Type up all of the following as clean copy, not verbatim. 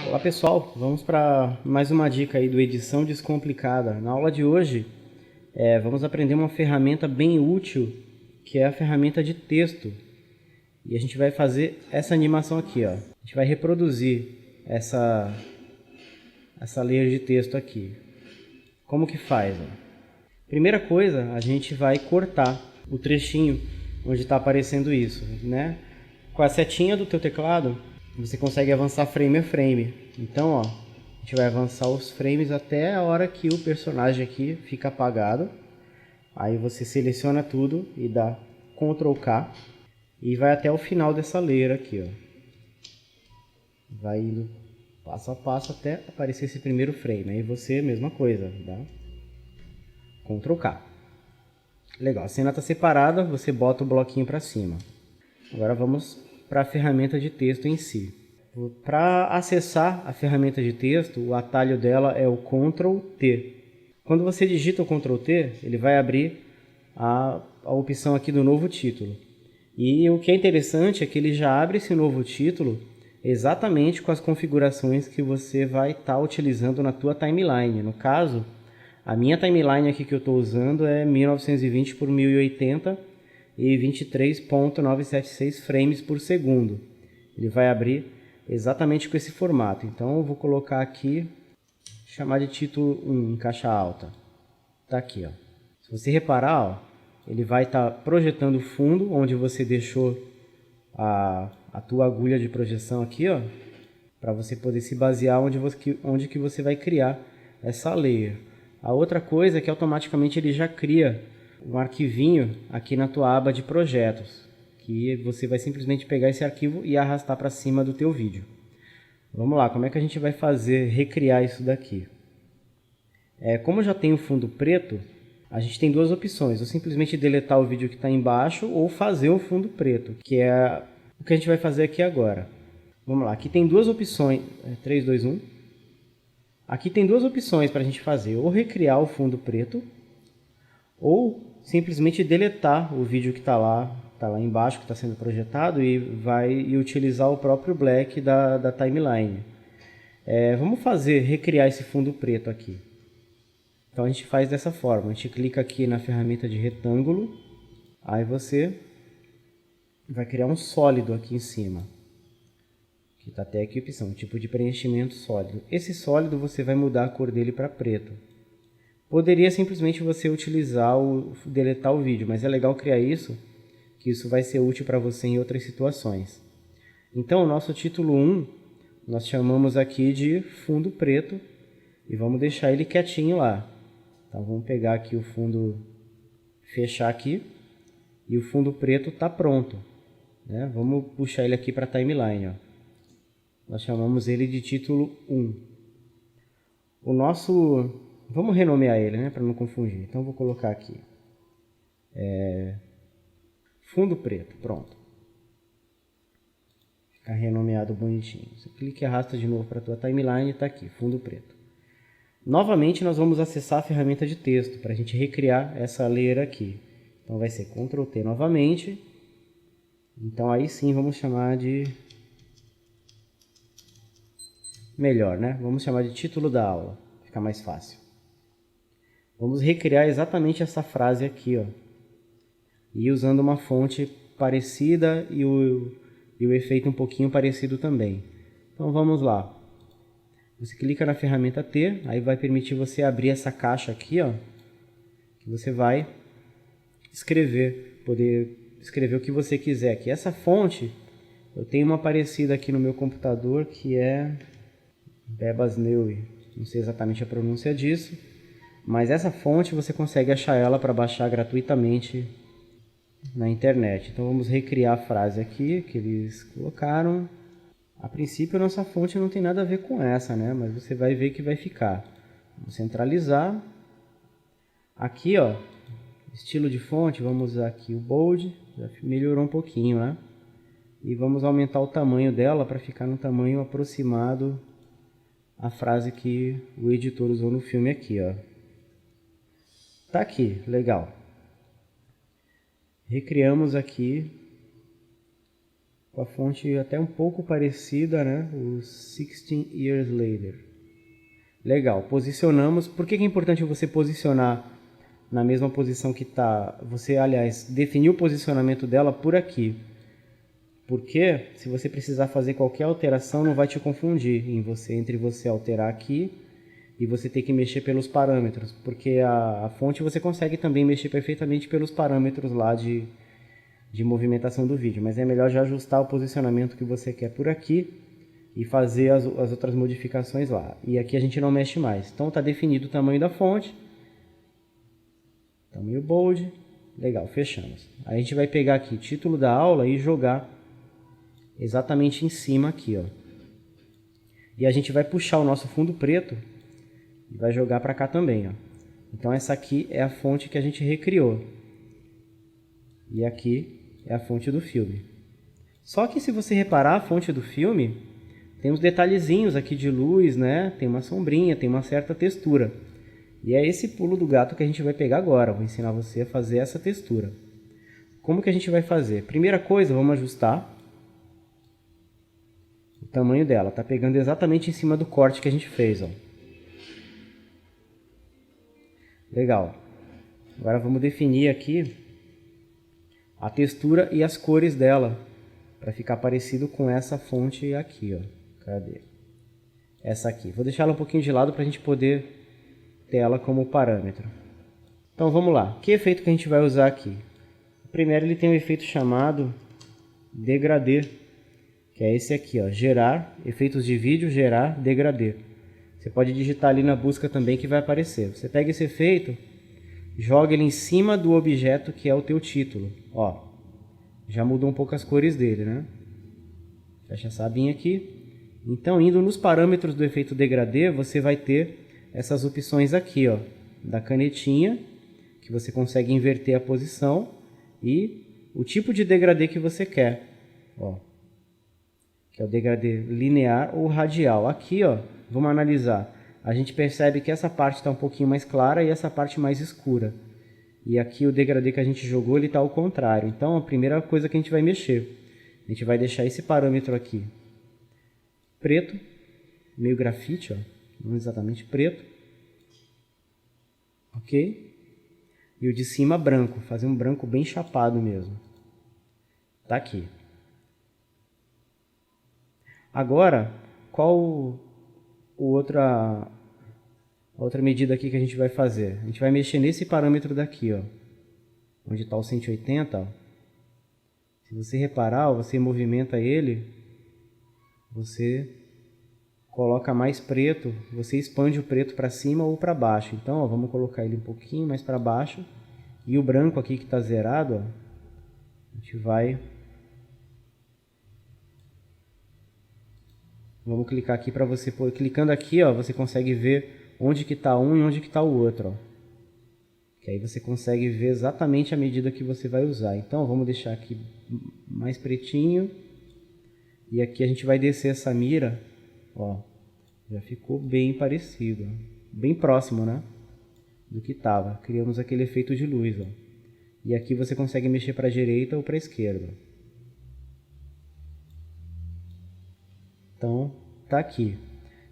Olá pessoal, vamos para mais uma dica aí do Edição Descomplicada. Na aula de hoje vamos aprender uma ferramenta bem útil, que é a ferramenta de texto. E a gente vai fazer essa animação aqui, ó. A gente vai reproduzir essa layer de texto aqui. Como que faz? Ó? Primeira coisa, a gente vai cortar o trechinho onde está aparecendo isso, né? Com a setinha do teu teclado, você consegue avançar frame a frame. Então, ó, a gente vai avançar os frames até a hora que o personagem aqui fica apagado. Aí você seleciona tudo e dá Ctrl K e vai até o final dessa layer aqui, ó. Vai indo passo a passo até aparecer esse primeiro frame. Aí você, mesma coisa, dá Ctrl K. Legal, a cena está separada, você bota o bloquinho para cima. Agora vamos para a ferramenta de texto em si. Para acessar a ferramenta de texto, o atalho dela é o Ctrl T. Quando você digita o Ctrl T, ele vai abrir a opção aqui do novo título. E o que é interessante é que ele já abre esse novo título exatamente com as configurações que você vai estar utilizando na tua timeline. No caso, a minha timeline aqui que eu estou usando é 1920 por 1080 e 23.976 frames por segundo. Ele vai abrir exatamente com esse formato. Então eu vou colocar aqui, chamar de título 1 em caixa alta. Tá aqui, ó. Se você reparar, ó, ele vai estar projetando o fundo onde você deixou a tua agulha de projeção aqui, ó, para você poder se basear onde que você vai criar essa layer. A outra coisa é que automaticamente ele já cria um arquivinho aqui na tua aba de projetos, que você vai simplesmente pegar esse arquivo e arrastar para cima do teu vídeo. Vamos lá, como é que a gente vai recriar isso daqui? Como já tem o fundo preto, a gente tem duas opções, ou simplesmente deletar o vídeo que está embaixo ou fazer o fundo preto, que é o que a gente vai fazer aqui agora. Vamos lá, aqui tem duas opções, 3, 2, 1. Aqui tem duas opções para a gente fazer, ou recriar o fundo preto, ou simplesmente deletar o vídeo que está lá embaixo, que está sendo projetado, e utilizar o próprio black da timeline. Vamos recriar esse fundo preto aqui. Então a gente faz dessa forma, a gente clica aqui na ferramenta de retângulo, aí você vai criar um sólido aqui em cima. Que está até aqui a opção, tipo de preenchimento sólido. Esse sólido você vai mudar a cor dele para preto. Poderia simplesmente você deletar o vídeo, mas é legal criar isso, que isso vai ser útil para você em outras situações. Então o nosso título 1, nós chamamos aqui de fundo preto e vamos deixar ele quietinho lá. Então vamos pegar aqui o fundo, fechar aqui e o fundo preto está pronto. Né? Vamos puxar ele aqui para a timeline. Ó. Nós chamamos ele de título 1. Vamos renomear ele, né, para não confundir. Então vou colocar aqui. Fundo preto, pronto. Fica renomeado bonitinho. Você clica e arrasta de novo para a tua timeline e está aqui, fundo preto. Novamente nós vamos acessar a ferramenta de texto para a gente recriar essa layer aqui. Então vai ser Ctrl T novamente. Então aí sim vamos chamar de... Melhor, né? Vamos chamar de título da aula. Fica mais fácil. Vamos recriar exatamente essa frase aqui, ó. E usando uma fonte parecida e o efeito um pouquinho parecido também. Então vamos lá. Você clica na ferramenta T, aí vai permitir você abrir essa caixa aqui, ó, que você vai poder escrever o que você quiser aqui. Essa fonte, eu tenho uma parecida aqui no meu computador que é Bebas-Neue, não sei exatamente a pronúncia disso, mas essa fonte você consegue achar ela para baixar gratuitamente na internet. Então vamos recriar a frase aqui que eles colocaram. A princípio, a nossa fonte não tem nada a ver com essa, né? Mas você vai ver que vai ficar. Vamos centralizar. Aqui, ó, estilo de fonte, vamos usar aqui o bold. Já melhorou um pouquinho, né? E vamos aumentar o tamanho dela para ficar no tamanho aproximado à frase que o editor usou no filme aqui, ó. Tá aqui, legal. Recriamos aqui com a fonte até um pouco parecida, né? O 16 Years Later. Legal, posicionamos. Por que é importante você posicionar na mesma posição que está? Você, aliás, definiu o posicionamento dela por aqui. Porque se você precisar fazer qualquer alteração, não vai te confundir entre você alterar aqui e você ter que mexer pelos parâmetros. Porque a fonte você consegue também mexer perfeitamente pelos parâmetros lá de movimentação do vídeo. Mas é melhor já ajustar o posicionamento que você quer por aqui e fazer as outras modificações lá. E aqui a gente não mexe mais. Então está definido o tamanho da fonte. Tamanho bold. Legal, fechamos. Aí a gente vai pegar aqui título da aula e jogar exatamente em cima aqui, ó. E a gente vai puxar o nosso fundo preto e vai jogar para cá também, ó. Então essa aqui é a fonte que a gente recriou. E aqui é a fonte do filme. Só que se você reparar, a fonte do filme tem uns detalhezinhos aqui de luz, né? Tem uma sombrinha, tem uma certa textura. E é esse pulo do gato que a gente vai pegar agora. Vou ensinar você a fazer essa textura. Como que a gente vai fazer? Primeira coisa, vamos ajustar o tamanho dela. Tá pegando exatamente em cima do corte que a gente fez, ó. Legal. Agora vamos definir aqui a textura e as cores dela, para ficar parecido com essa fonte aqui, ó. Cadê? Essa aqui. Vou deixar ela um pouquinho de lado para a gente poder ter ela como parâmetro. Então vamos lá. Que efeito que a gente vai usar aqui? Primeiro ele tem um efeito chamado degradê, que é esse aqui, ó. Gerar, efeitos de vídeo, gerar, degradê. Você pode digitar ali na busca também que vai aparecer. Você pega esse efeito, joga ele em cima do objeto que é o teu título. Ó, já mudou um pouco as cores dele, né? Fecha essa abinha aqui. Então, indo nos parâmetros do efeito degradê, você vai ter essas opções aqui, ó, da canetinha, que você consegue inverter a posição e o tipo de degradê que você quer, ó, que é o degradê linear ou radial. Aqui, ó, vamos analisar. A gente percebe que essa parte está um pouquinho mais clara e essa parte mais escura. E aqui o degradê que a gente jogou, ele está ao contrário. Então, a primeira coisa que a gente vai mexer, a gente vai deixar esse parâmetro aqui preto, meio grafite, ó, não exatamente preto. Ok? E o de cima branco, fazer um branco bem chapado mesmo. Tá aqui. Agora, qual a outra medida aqui que a gente vai fazer? A gente vai mexer nesse parâmetro daqui, ó, onde está o 180. Ó. Se você reparar, ó, você movimenta ele, você coloca mais preto, você expande o preto para cima ou para baixo. Então, ó, vamos colocar ele um pouquinho mais para baixo. E o branco aqui que está zerado, ó, a gente vai... Vamos clicar aqui para você... Clicando aqui, ó, você consegue ver onde que está um e onde que está o outro. Ó. Que aí você consegue ver exatamente a medida que você vai usar. Então, vamos deixar aqui mais pretinho. E aqui a gente vai descer essa mira. Ó, já ficou bem parecido. Bem próximo, né? Do que estava. Criamos aquele efeito de luz. Ó. E aqui você consegue mexer para a direita ou para a esquerda. Então, tá aqui.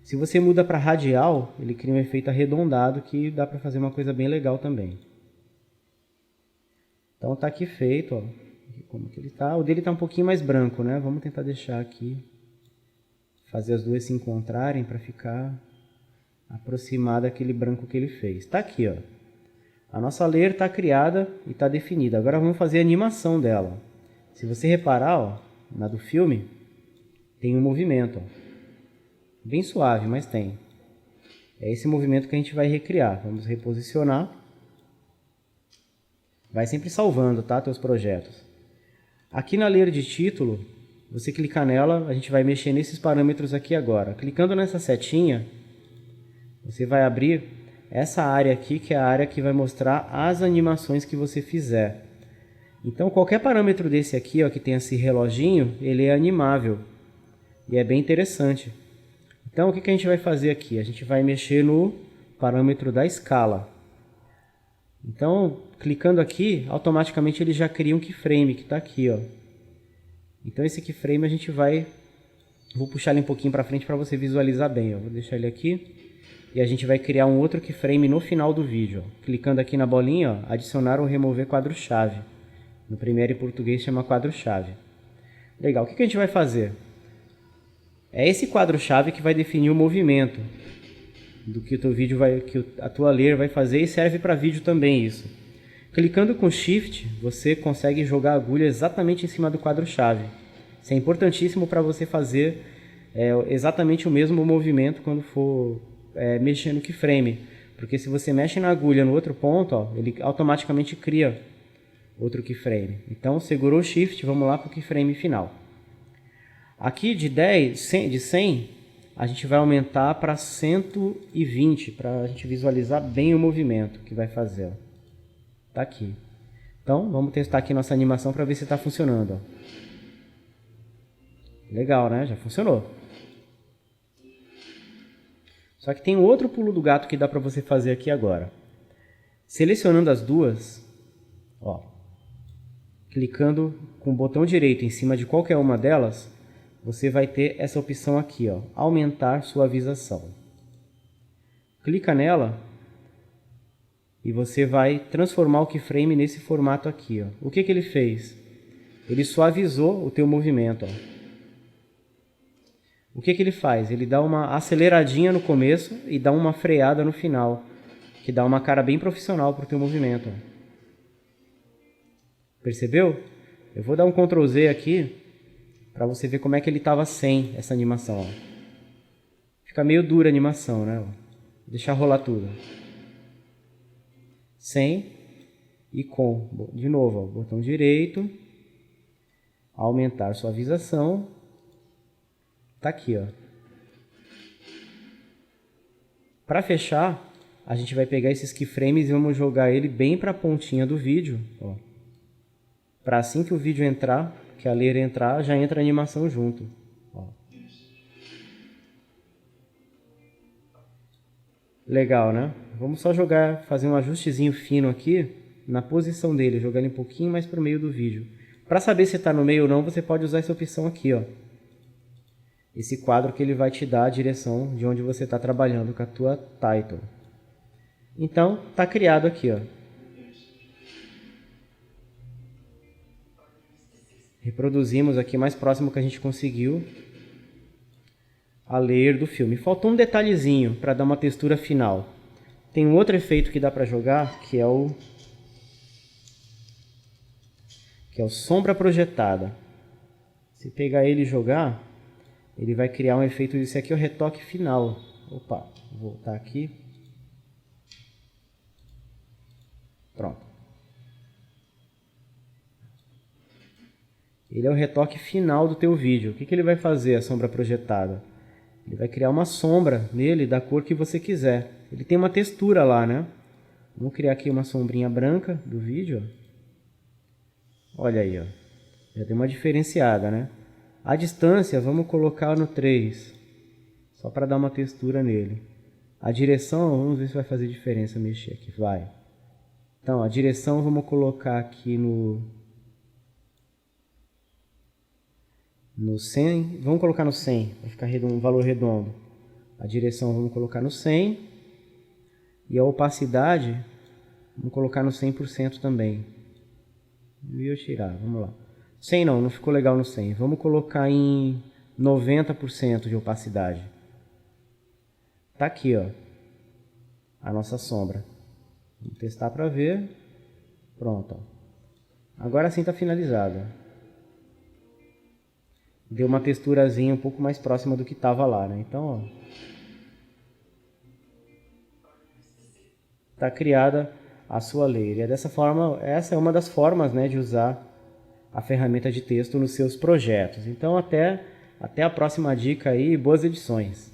Se você muda para radial, ele cria um efeito arredondado que dá para fazer uma coisa bem legal também. Então tá aqui feito, ó. Como que ele tá? O dele tá um pouquinho mais branco, né? Vamos tentar deixar aqui, fazer as duas se encontrarem para ficar aproximado daquele branco que ele fez. Tá aqui, ó. A nossa layer está criada e está definida. Agora vamos fazer a animação dela. Se você reparar, ó, na do filme, tem um movimento, ó. Bem suave, mas tem. É esse movimento que a gente vai recriar. Vamos reposicionar. Vai sempre salvando, tá, teus projetos. Aqui na layer de título, você clicar nela, a gente vai mexer nesses parâmetros aqui agora. Clicando nessa setinha, você vai abrir essa área aqui, que é a área que vai mostrar as animações que você fizer. Então, qualquer parâmetro desse aqui, ó, que tem esse reloginho, ele é animável. E é bem interessante. Então, o que a gente vai fazer aqui? A gente vai mexer no parâmetro da escala. Então, clicando aqui, automaticamente ele já cria um keyframe, que está aqui, ó. Então esse keyframe a gente vai... Vou puxar ele um pouquinho para frente para você visualizar bem. Ó. Vou deixar ele aqui. E a gente vai criar um outro keyframe no final do vídeo. Ó. Clicando aqui na bolinha, ó, adicionar ou remover quadro-chave. No Premiere em português chama quadro-chave. Legal, o que a gente vai fazer? É esse quadro-chave que vai definir o movimento do que o teu vídeo que a tua layer vai fazer, e serve para vídeo também isso. Clicando com Shift, você consegue jogar a agulha exatamente em cima do quadro-chave. Isso é importantíssimo para você fazer exatamente o mesmo movimento quando for mexer no keyframe. Porque se você mexe na agulha no outro ponto, ó, ele automaticamente cria outro keyframe. Então, segurou o Shift, vamos lá para o keyframe final. Aqui de 100, a gente vai aumentar para 120, para a gente visualizar bem o movimento que vai fazer. Está aqui. Então, vamos testar aqui nossa animação para ver se está funcionando. Ó. Legal, né? Já funcionou. Só que tem um outro pulo do gato que dá para você fazer aqui agora. Selecionando as duas, ó, clicando com o botão direito em cima de qualquer uma delas, você vai ter essa opção aqui, ó, aumentar suavização. Clica nela e você vai transformar o keyframe nesse formato aqui, ó. O que ele fez? Ele suavizou o teu movimento, ó. O que ele faz? Ele dá uma aceleradinha no começo e dá uma freada no final, que dá uma cara bem profissional para o teu movimento. Ó. Percebeu? Eu vou dar um Ctrl Z aqui para você ver como é que ele estava sem essa animação. Ó. Fica meio dura a animação, né? Vou deixar rolar tudo. Sem e com. De novo, ó, botão direito, aumentar suavização. Tá aqui, ó. Para fechar, a gente vai pegar esses keyframes e vamos jogar ele bem para a pontinha do vídeo, ó. Para assim que o vídeo entrar, que a layer entrar, já entra a animação junto. Ó. Legal, né? Vamos só fazer um ajustezinho fino aqui na posição dele, jogar ele um pouquinho mais para o meio do vídeo. Para saber se está no meio ou não, você pode usar essa opção aqui, ó. Esse quadro que ele vai te dar a direção de onde você está trabalhando com a tua title. Então, está criado aqui, ó. Reproduzimos aqui mais próximo que a gente conseguiu a layer do filme. Faltou um detalhezinho para dar uma textura final. Tem um outro efeito que dá para jogar, que é o sombra projetada. Se pegar ele e jogar, ele vai criar um efeito. Esse aqui é o retoque final. Opa, vou voltar aqui. Pronto. Ele é o retoque final do teu vídeo. O que ele vai fazer, a sombra projetada? Ele vai criar uma sombra nele da cor que você quiser. Ele tem uma textura lá, né? Vamos criar aqui uma sombrinha branca do vídeo. Olha aí, ó. Já deu uma diferenciada, né? A distância, vamos colocar no 3. Só para dar uma textura nele. A direção, vamos ver se vai fazer diferença mexer aqui. Vai. Então, a direção vamos colocar aqui no 100. Vamos colocar no 100, vai ficar um valor redondo. A direção vamos colocar no 100. E a opacidade, vamos colocar no 100% também. E eu tirar, vamos lá. 100 não ficou legal no 100. Vamos colocar em 90% de opacidade. Tá aqui, ó, a nossa sombra. Vamos testar para ver. Pronto. Ó. Agora sim está finalizada. Deu uma texturazinha um pouco mais próxima do que estava lá, né? Então, ó, tá criada a sua layer. E dessa forma, essa é uma das formas, né, de usar a ferramenta de texto nos seus projetos. Então, até a próxima dica aí, boas edições!